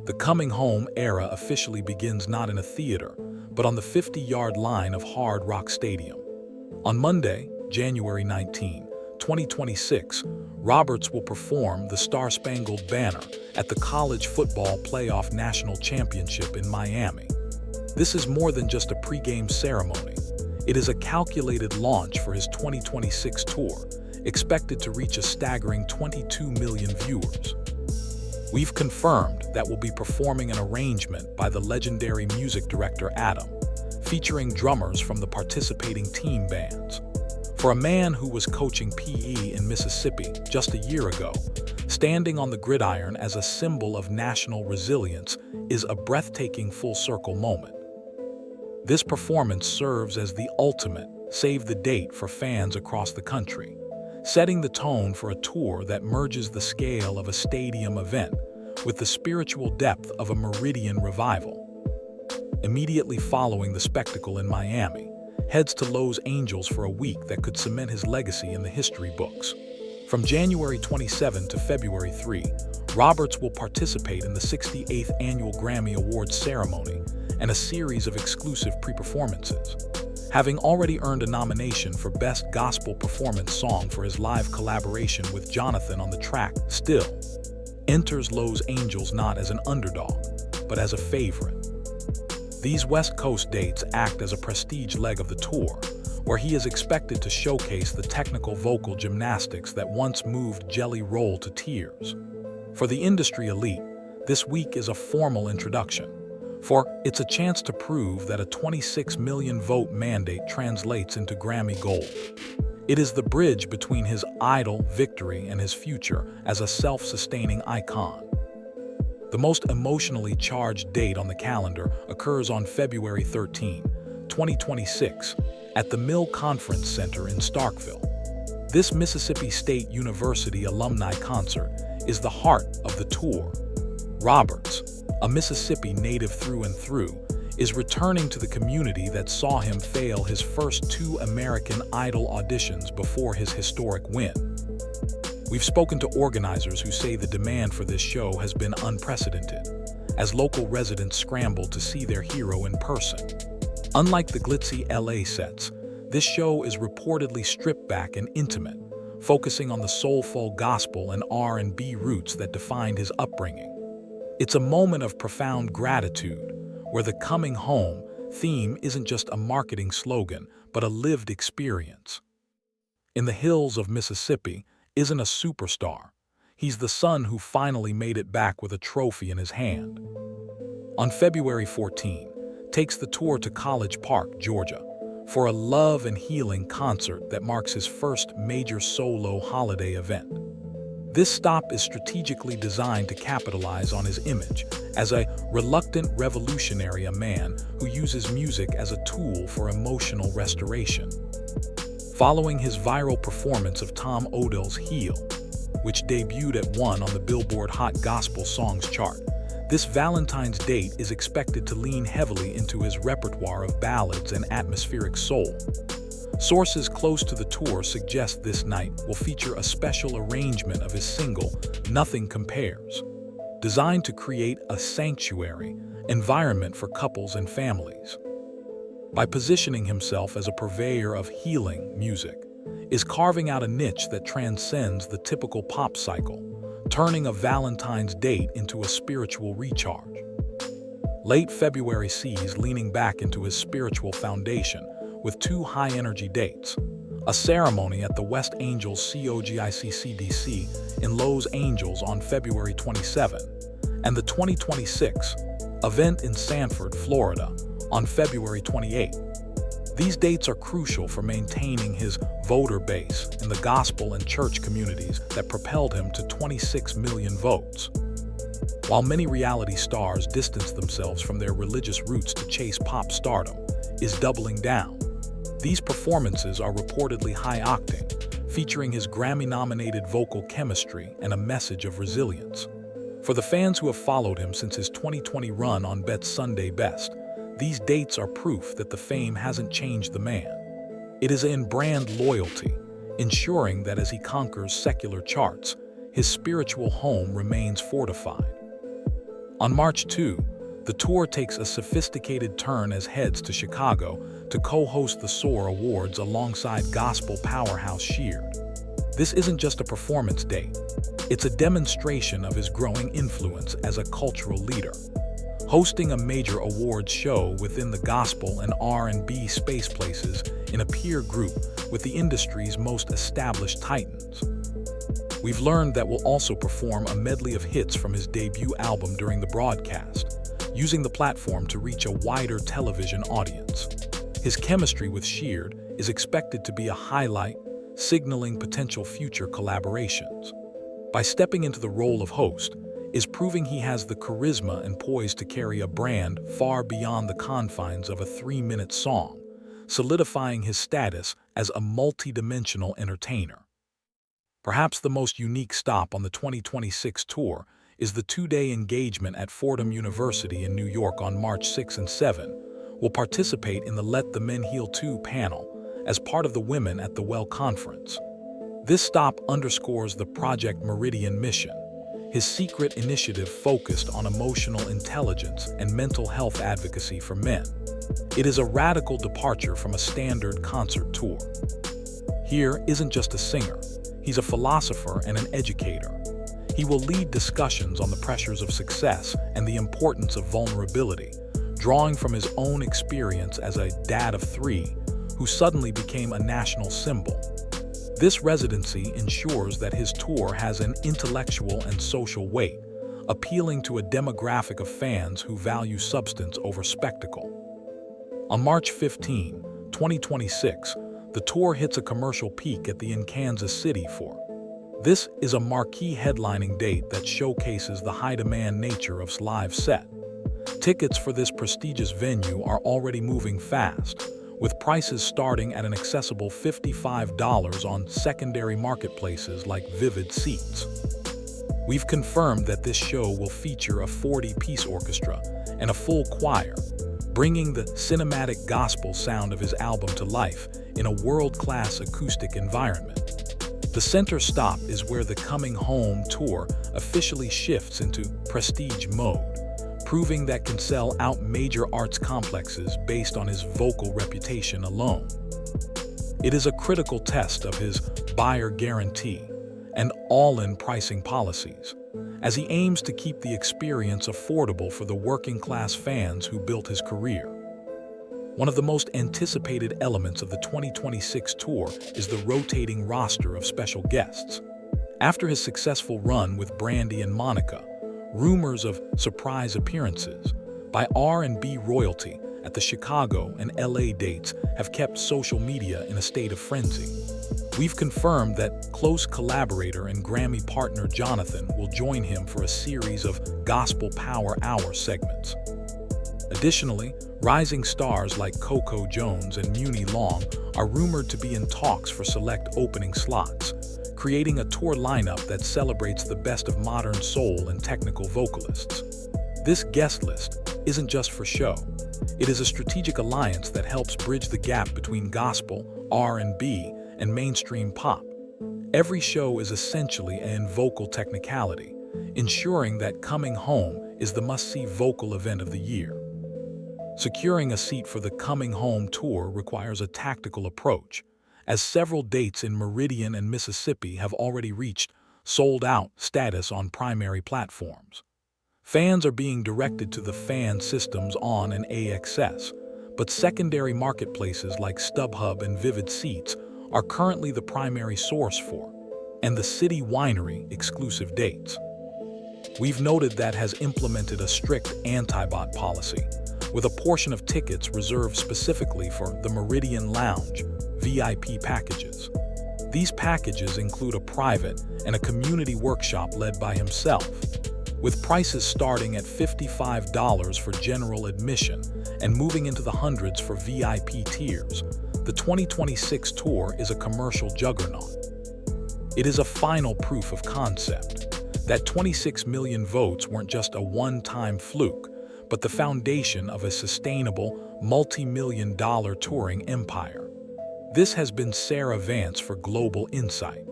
The coming home era officially begins not in a theater, but on the 50-yard line of Hard Rock Stadium. On Monday, January 19, 2026, Roberts will perform the Star-Spangled Banner at the College Football Playoff National Championship in Miami. This is more than just a pregame ceremony. It is a calculated launch for his 2026 tour, expected to reach a staggering 22 million viewers. We've confirmed that we'll be performing an arrangement by the legendary music director Adam, featuring drummers from the participating team bands. For a man who was coaching PE in Mississippi just a year ago, standing on the gridiron as a symbol of national resilience is a breathtaking full-circle moment. This performance serves as the ultimate save-the-date for fans across the country, setting the tone for a tour that merges the scale of a stadium event with the spiritual depth of a Meridian revival. Immediately following the spectacle in Miami, heads to Los Angeles for a week that could cement his legacy in the history books. From January 27 to February 3, Roberts will participate in the 68th Annual Grammy Awards ceremony and a series of exclusive pre-performances. Having already earned a nomination for Best Gospel Performance Song for his live collaboration with Jonathan on the track Still, enters Los Angeles not as an underdog, but as a favorite. These West Coast dates act as a prestige leg of the tour, where he is expected to showcase the technical vocal gymnastics that once moved Jelly Roll to tears. For the industry elite, this week is a formal introduction, for it's a chance to prove that a 26 million vote mandate translates into Grammy Gold. It is the bridge between his idol victory and his future as a self-sustaining icon. The most emotionally charged date on the calendar occurs on February 13, 2026, at the Mill Conference Center in Starkville. This Mississippi State University alumni concert is the heart of the tour. Roberts, a Mississippi native through and through, is returning to the community that saw him fail his first 2 American Idol auditions before his historic win. We've spoken to organizers who say the demand for this show has been unprecedented, as local residents scramble to see their hero in person. Unlike the glitzy LA sets, this show is reportedly stripped back and intimate, focusing on the soulful gospel and R&B roots that defined his upbringing. It's a moment of profound gratitude, where the coming home theme isn't just a marketing slogan, but a lived experience. In the hills of Mississippi isn't a superstar. He's the son who finally made it back with a trophy in his hand. On February 14, takes the tour to College Park, Georgia, for a love and healing concert that marks his first major solo holiday event. This stop is strategically designed to capitalize on his image as a reluctant revolutionary, a man who uses music as a tool for emotional restoration. Following his viral performance of Tom Odell's Heal, which debuted at 1 on the Billboard Hot Gospel Songs chart, this Valentine's date is expected to lean heavily into his repertoire of ballads and atmospheric soul. Sources close to the tour suggest this night will feature a special arrangement of his single, Nothing Compares, designed to create a sanctuary environment for couples and families. By positioning himself as a purveyor of healing music, is carving out a niche that transcends the typical pop cycle, turning a Valentine's date into a spiritual recharge. Late February sees leaning back into his spiritual foundation with 2 high-energy dates, a ceremony at the West Angels COGIC-CDC in Los Angeles on February 27, and the 2026 event in Sanford, Florida on February 28. These dates are crucial for maintaining his voter base in the gospel and church communities that propelled him to 26 million votes. While many reality stars distance themselves from their religious roots to chase pop stardom, is doubling down. These performances are reportedly high-octane, featuring his Grammy-nominated vocal chemistry and a message of resilience. For the fans who have followed him since his 2020 run on Bet's Sunday Best, these dates are proof that the fame hasn't changed the man. It is in brand loyalty, ensuring that as he conquers secular charts, his spiritual home remains fortified. On March 2, the tour takes a sophisticated turn as heads to Chicago to co-host the SOAR Awards alongside gospel powerhouse Sheard. This isn't just a performance date, it's a demonstration of his growing influence as a cultural leader. Hosting a major awards show within the gospel and R&B space places in a peer group with the industry's most established titans. We've learned that we'll also perform a medley of hits from his debut album during the broadcast, using the platform to reach a wider television audience. His chemistry with Sheard is expected to be a highlight, signaling potential future collaborations. By stepping into the role of host, is proving he has the charisma and poise to carry a brand far beyond the confines of a 3-minute song, solidifying his status as a multi-dimensional entertainer. Perhaps the most unique stop on the 2026 tour is the 2-day engagement at Fordham University in New York on March 6 and 7, will participate in the Let the Men Heal 2 panel as part of the Women at the Well conference. This stop underscores the Project Meridian mission, his secret initiative focused on emotional intelligence and mental health advocacy for men. It is a radical departure from a standard concert tour. Here isn't just a singer, he's a philosopher and an educator. He will lead discussions on the pressures of success and the importance of vulnerability, drawing from his own experience as a dad of 3 who suddenly became a national symbol. This residency ensures that his tour has an intellectual and social weight, appealing to a demographic of fans who value substance over spectacle. On March 15, 2026, the tour hits a commercial peak at the in Kansas City for. This is a marquee headlining date that showcases the high-demand nature of live set. Tickets for this prestigious venue are already moving fast, with prices starting at an accessible $55 on secondary marketplaces like Vivid Seats. We've confirmed that this show will feature a 40-piece orchestra and a full choir, bringing the cinematic gospel sound of his album to life in a world-class acoustic environment. The center stop is where the Coming Home tour officially shifts into prestige mode, proving that can sell out major arts complexes based on his vocal reputation alone. It is a critical test of his buyer guarantee and all-in pricing policies, as he aims to keep the experience affordable for the working-class fans who built his career. One of the most anticipated elements of the 2026 tour is the rotating roster of special guests. After his successful run with Brandy and Monica, rumors of surprise appearances by R&B royalty at the Chicago and LA dates have kept social media in a state of frenzy. We've confirmed that close collaborator and Grammy partner Jonathan will join him for a series of Gospel Power Hour segments. Additionally, rising stars like Coco Jones and Muni Long are rumored to be in talks for select opening slots, creating a tour lineup that celebrates the best of modern soul and technical vocalists. This guest list isn't just for show. It is a strategic alliance that helps bridge the gap between gospel, R&B, and mainstream pop. Every show is essentially an vocal technicality, ensuring that Coming Home is the must-see vocal event of the year. Securing a seat for the Coming Home tour requires a tactical approach, as several dates in Meridian and Mississippi have already reached sold-out status on primary platforms. Fans are being directed to the fan systems on and AXS, but secondary marketplaces like StubHub and Vivid Seats are currently the primary source for, and the City Winery exclusive dates. We've noted that has implemented a strict anti-bot policy, with a portion of tickets reserved specifically for the Meridian Lounge VIP packages. These packages include a private and a community workshop led by himself, with prices starting at $55 for general admission and moving into the hundreds for VIP tiers. The 2026 tour is a commercial juggernaut. It is a final proof of concept that 26 million votes weren't just a one-time fluke, but the foundation of a sustainable, multi-million-dollar touring empire. This has been Sarah Vance for Global Insight.